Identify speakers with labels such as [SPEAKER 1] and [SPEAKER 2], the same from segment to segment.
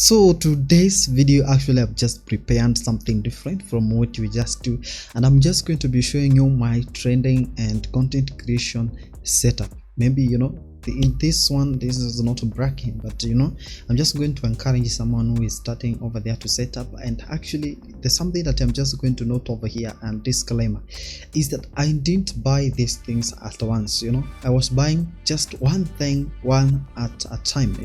[SPEAKER 1] So today's video, actually I've just prepared something different from what we just do, and I'm just going to be showing you my trending and content creation setup. Maybe in this one, this is not bragging, but I'm just going to encourage someone who is starting over there to set up. And actually there's something that I'm just going to note over here, and disclaimer is that I didn't buy these things at once. I was buying just one thing one at a time.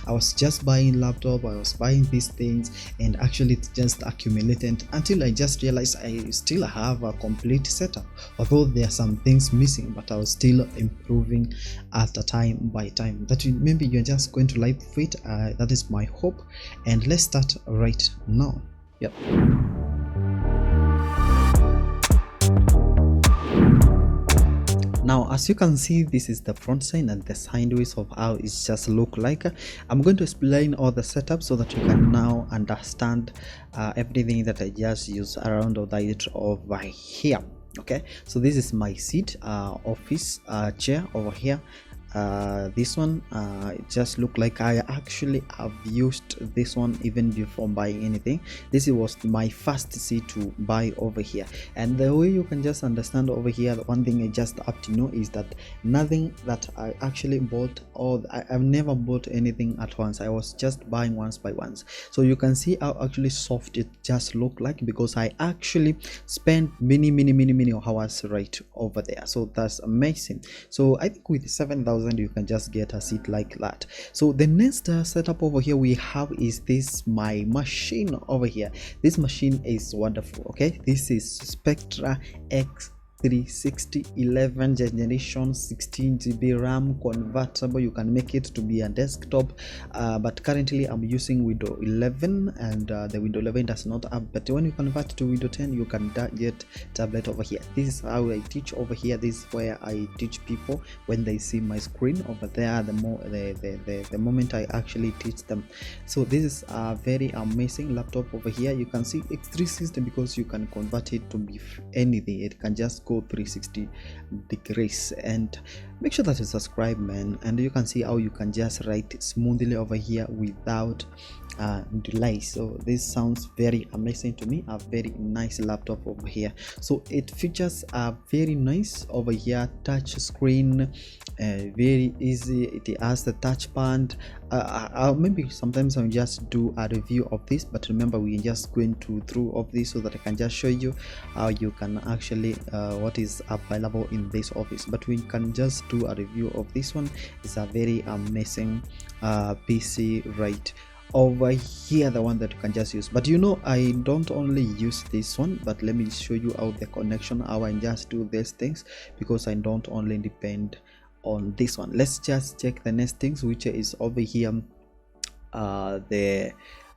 [SPEAKER 1] I was just buying laptop, I was buying these things, and actually it just accumulated until I just realized I still have a complete setup, although there are some things missing, but I was still improving at a time by time. That maybe you're just going to like it. That is my hope, and let's start right now. Yep. Now, as you can see, this is the front side and the sideways of how it just look like. I'm going to explain all the setup so that you can now understand everything that I just use around it over here. Okay, so this is my seat, office chair over here. This one it just look like I actually have used this one even before buying anything. This was my first seat to buy over here, and the way you can just understand over here, the one thing I just have to know is that nothing that I actually bought, or I've never bought anything at once. I was just buying once by once. So you can see how actually soft it just look like, because I actually spent many hours right over there. So that's amazing. So I think with 7,000 you can just get a seat like that. So the next setup over here we have is this, my machine over here. This machine is wonderful. Okay, this is Spectra X 360 11 generation, 16 GB RAM, convertible. You can make it to be a desktop, but currently I'm using Windows 11, and the Windows 11 does not have, but when you convert to Windows 10 you can get tablet over here. This is how I teach over here. This is where I teach people when they see my screen over there, the moment I actually teach them. So this is a very amazing laptop over here. You can see X360 because you can convert it to be anything. It can just go 360 degrees. And make sure that you subscribe, man, and you can see how you can just write smoothly over here without delay. So this sounds very amazing to me. A very nice laptop over here. So it features a very nice over here touch screen, very easy. It has the touch pad. Maybe sometimes I'll just do a review of this, but remember we're just going through of this so that I can just show you how you can actually what is available in this office. But we can just do a review of this one. It's a very amazing PC right over here, the one that you can just use. But I don't only use this one, but let me show you how the connection, how I just do these things, because I don't only depend on this one. Let's just check the next things, which is over here.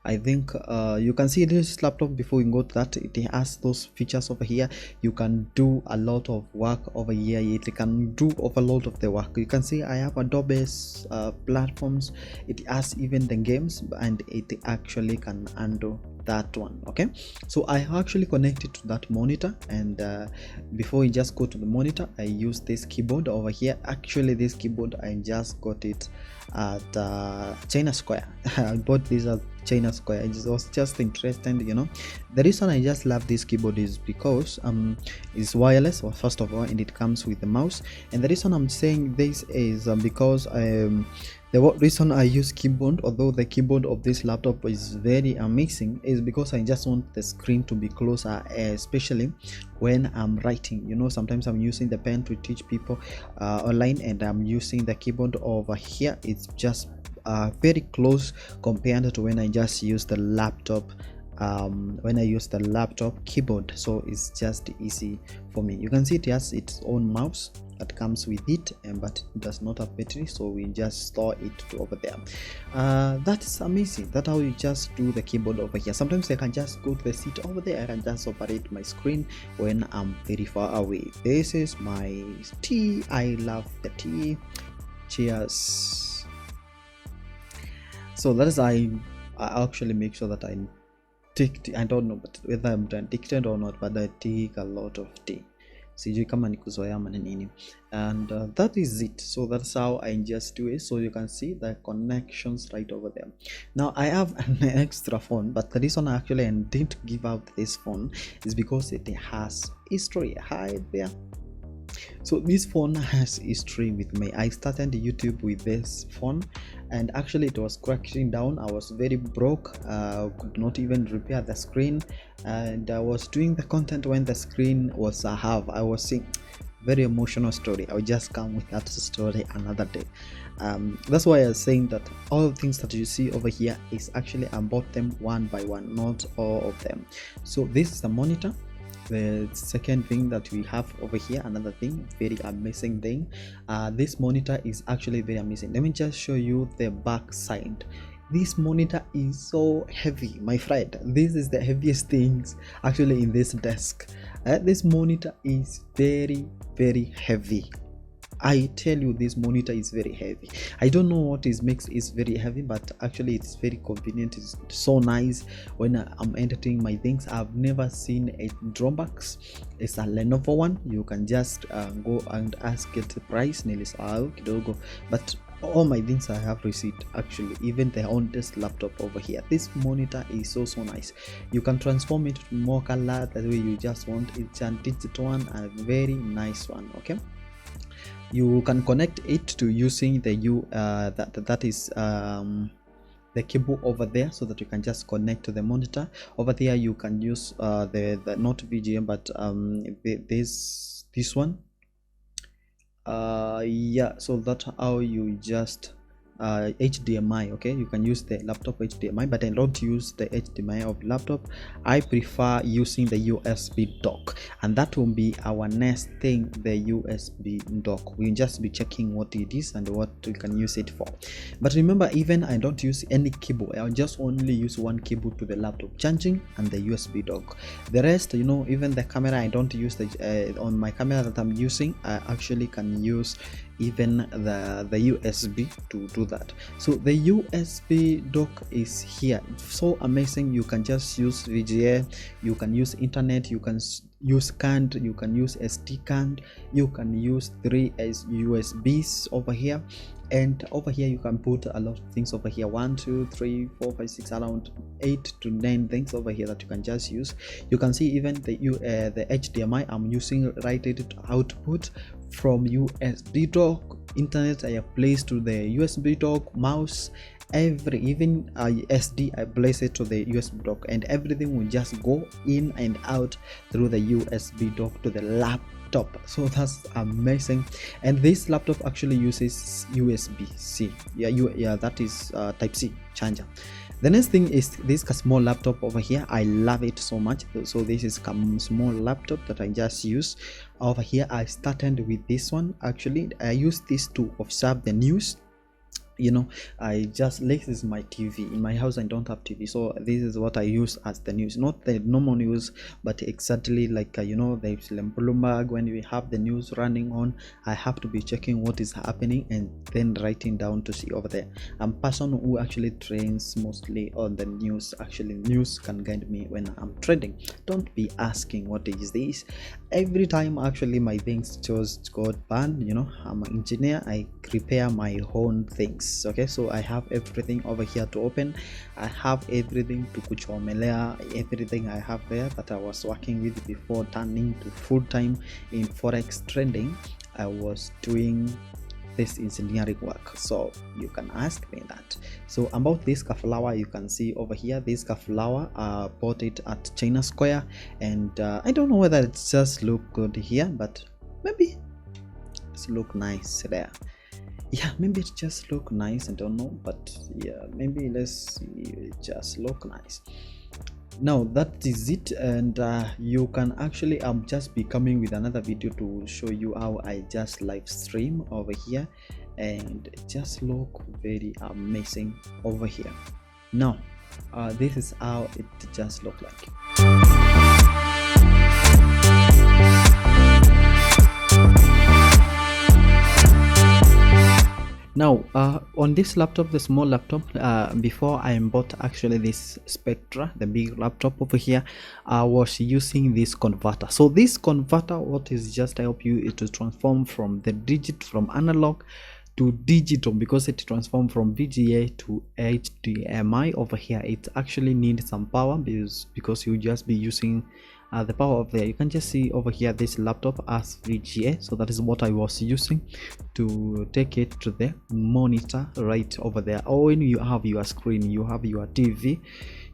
[SPEAKER 1] I think you can see this laptop. Before we go to that, it has those features over here. You can do a lot of work over here. It can do a lot of the work. You can see I have Adobe's platforms. It has even the games, and it actually can handle that one. Okay, so I actually connected to that monitor, and before we just go to the monitor, I use this keyboard over here. Actually this keyboard I just got it at China Square. I bought this at China Square. It was just interesting. The reason I just love this keyboard is because it's wireless, first of all, and it comes with the mouse. And the reason I'm saying this is because the reason I use keyboard, although the keyboard of this laptop is very amazing, is because I just want the screen to be closer, especially when I'm writing. Sometimes I'm using the pen to teach people online, and I'm using the keyboard over here. It's just very close compared to when I just use the laptop keyboard. So it's just easy for me. You can see it has its own mouse that comes with it, but it does not have battery, so we just store it to over there. That is amazing. That's how you just do the keyboard over here. Sometimes I can just go to the seat over there and just operate my screen when I'm very far away. This is my tea. I love the tea. Cheers. So that is I actually make sure that I take tea. I don't know but whether I'm addicted or not, but I take a lot of tea. sijui kama ni kuzoea ama ni nini. And that is it. So that's how I just do it. So you can see the connections right over there. Now I have an extra phone, but the reason actually I didn't give out this phone is because it has history. Hi there. So this phone has history with me. I started YouTube with this phone, and actually it was crashing down. I was very broke, could not even repair the screen, and I was doing the content when the screen was half. I was seeing very emotional story. I'll just come with that story another day. That's why I was saying that all the things that you see over here is actually I bought them one by one, not all of them. So this is the monitor. The second thing that we have over here, another thing, very amazing thing. This monitor is actually very amazing. Let me just show you the back side. This monitor is so heavy, my friend. This is the heaviest things actually in this desk. This monitor is very heavy. I tell you, this monitor is very heavy. I don't know what makes it very heavy, but actually it's very convenient. It's so nice when I'm editing my things. I've never seen a drawbacks. It's a Lenovo one. You can just go and ask it the price. Nilisahau kidogo, but all my things I have received, actually, even the oldest laptop over here. This monitor is so nice. You can transform it to more color the way you just want. It's a digital one, a very nice one. Okay, you can connect it to using the that is the cable over there, so that you can just connect to the monitor. Over there you can use the not VGA, but this one. Yeah, so that's how you just HDMI. Okay, you can use the laptop HDMI, but I don't use the HDMI of laptop. I prefer using the USB dock, and that will be our next thing, the USB dock. We'll just be checking what it is and what we can use it for. But remember, even I don't use any cable. I'll just only use one cable to the laptop charging and the USB dock. The rest, you know, even the camera, I don't use the on my camera that I'm using. I actually can use even the USB to do that. So the USB dock is here. So amazing. You can just use VGA, you can use internet, you can use CAN, you can use SD card, you can use 3 USBs over here. And over here you can put a lot of things over here, 1 2 3 4 5 6, around 8 to 9 things over here that you can just use. You can see even the HDMI I'm using right output from USB dock. Internet I have placed to the USB dock, mouse, even SD I place it to the USB dock, and everything will just go in and out through the USB dock to the laptop. So that's amazing. And this laptop actually uses USB-C. Yeah, that is type C charger. The next thing is this small laptop over here. I love it so much. So this is a small laptop that I just use over here. I started with this one. Actually, I use this to observe the news. You know, this is my TV. In my house I don't have TV, so this is what I use as the news, not the normal news, but exactly like you know, the Bloomberg. When we have the news running on, I have to be checking what is happening and then writing down to see over there. I'm a person who actually trains mostly on the news. Actually, news can guide me when I'm trading. Don't be asking what is this every time. Actually, my things just got banned. You know, I'm an engineer. I repair my own things. Okay, so I have everything over here to open. I have everything to kuchomelea, everything I have there that I was working with before turning to full-time in forex trading. I was doing this engineering work, so you can ask me that. So about this flower, you can see over here, this flower bought it at China Square, and I don't know whether it just look good here, but maybe it's look nice there. Yeah, maybe it just look nice, I don't know, but yeah, maybe let's see, it just look nice. Now that is it, and you can actually just be coming with another video to show you how I just live stream over here, and it just look very amazing over here. Now this is how it just look like. Now on this laptop, the small laptop, before I bought actually this Spectra, the big laptop over here, I was using this converter. So this converter, what is just help you to transform from the digit from analog to digital, because it transformed from VGA to HDMI over here. It actually needs some power because you just be using the power of there. You can just see over here this laptop as VGA, so that is what I was using to take it to the monitor right over there. Or when you have your screen, you have your TV,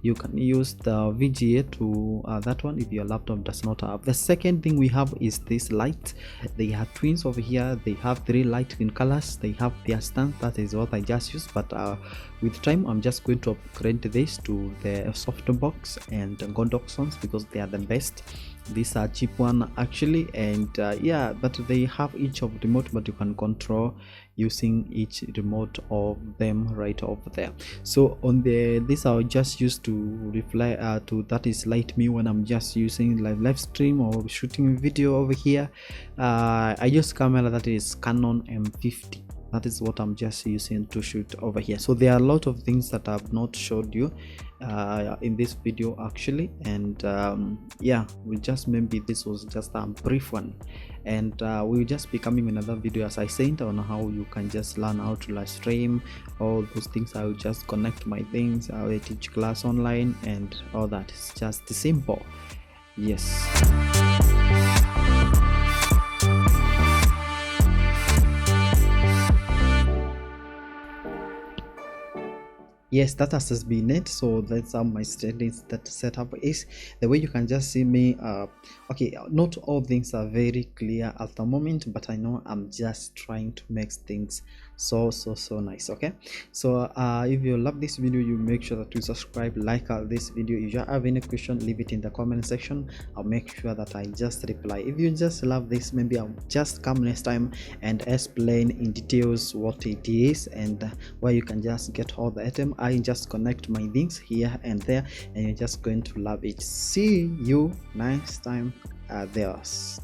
[SPEAKER 1] you can use the VGA to that one if your laptop does not have. The second thing we have is this light. They are twins over here. They have 3 light in colors. They have their stand. That is what I just used, but with time I'm just going to upgrade this to the softbox and Godoxons because they are the best. These are cheap one actually, and yeah, but they have each of remote, but you can control using each remote of them right over there. So on this I'll just use to reply to that is light me when I'm just using live stream or shooting video over here. I use camera that is Canon M50. That is what I'm just using to shoot over here. So there are a lot of things that I've not showed you in this video actually, and yeah, we just maybe this was just a brief one, and we'll just be coming with another video as I said on how you can just learn how to live stream, all those things. I will just connect my things, I will teach class online and all that. It's just simple. Yes. Yes, that has been it. So that's how my settings that setup is. The way you can just see me, okay, not all things are very clear at the moment, but I know I'm just trying to make things so nice. Okay, so if you love this video, you make sure that you subscribe, like this video. If you have any question, leave it in the comment section. I'll make sure that I just reply. If you just love this, maybe I'll just come next time and explain in details what it is and where you can just get all the item. I just connect my links here and there, and you're just going to love it. See you next time. Adios.